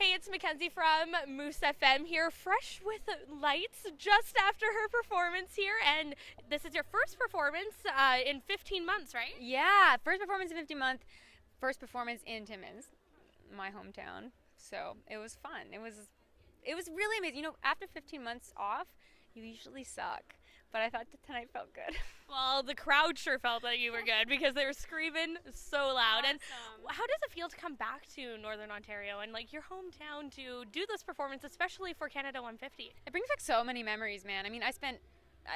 Hey, it's Mackenzie from Moose FM here, fresh with lights just after her performance here. And this is your first performance in 15 months, right? Yeah, first performance in 50 month, first performance in Timmins, my hometown. So it was fun. It was really amazing. You know, after 15 months off, you usually suck. But I thought that tonight felt good. Well, the crowd sure felt that you were good because they were screaming so loud. And how does it feel to come back to Northern Ontario and like your hometown to do this performance, especially for Canada 150? It brings back so many memories, man. I mean, I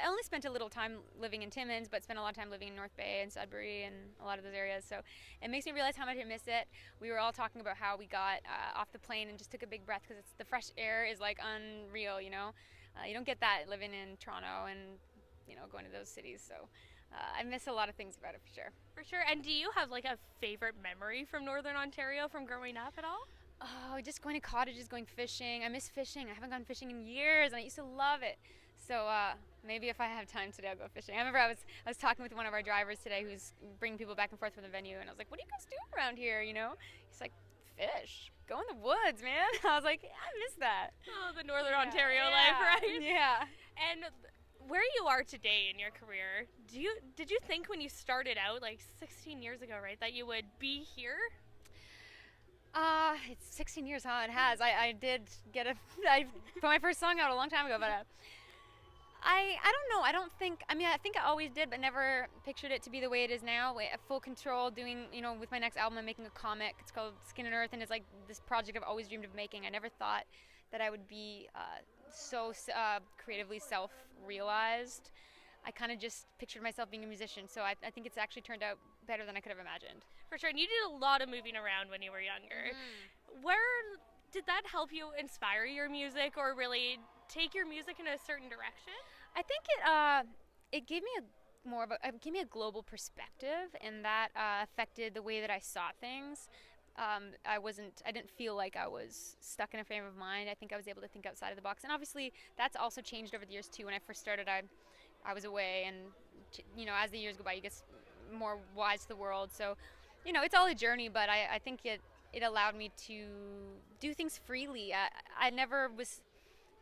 only spent a little time living in Timmins, but spent a lot of time living in North Bay and Sudbury and a lot of those areas. So it makes me realize how much I miss it. We were all talking about how we got off the plane and just took a big breath because the fresh air is like unreal, you know. You don't get that living in Toronto and, you know, going to those cities. So I miss a lot of things about it for sure. For sure. And do you have like a favorite memory from Northern Ontario from growing up at all? Oh, just going to cottages, going fishing. I miss fishing. I haven't gone fishing in years, and I used to love it. So maybe if I have time today, I'll go fishing. I remember I was talking with one of our drivers today, who's bringing people back and forth from the venue, and I was like, "What do you guys do around here?" You know? He's like, "Fish. Go in the woods, man." I was like, "I miss that." Oh, the Northern Ontario life, right? Yeah. And where you are today in your career, did you think when you started out like 16 years ago, right, that you would be here? It's 16 years, huh? It has. I did get I put my first song out a long time ago, but I don't know. I think I always did, but never pictured it to be the way it is now. At full control, doing, you know, with my next album, I'm making a comic. It's called Skin and Earth, and it's like this project I've always dreamed of making. I never thought that I would be so creatively self-realized. I kind of just pictured myself being a musician, so I think it's actually turned out better than I could have imagined. For sure. And you did a lot of moving around when you were younger. Where did that help you inspire your music or really take your music in a certain direction? I think it gave me it gave me a global perspective, and that affected the way that I saw things. I didn't feel like I was stuck in a frame of mind. I think I was able to think outside of the box, and obviously that's also changed over the years too. When I first started, I was away, and you know, as the years go by, you get more wise to the world. So, you know, it's all a journey, but I think it allowed me to do things freely. I never was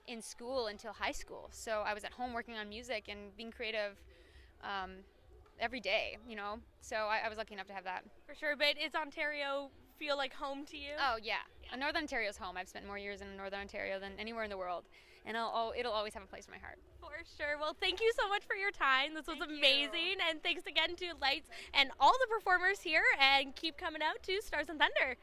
in school until high school, so I was at home working on music and being creative every day, you know. So I was lucky enough to have that. For sure. But is Ontario feel like home to you? Oh yeah. Northern Ontario's home. I've spent more years in Northern Ontario than anywhere in the world, and it'll always have a place in my heart. For sure. Well, thank you so much for your time. This was amazing, You. and thanks again to Lights and all the performers here, and keep coming out to Stars and Thunder.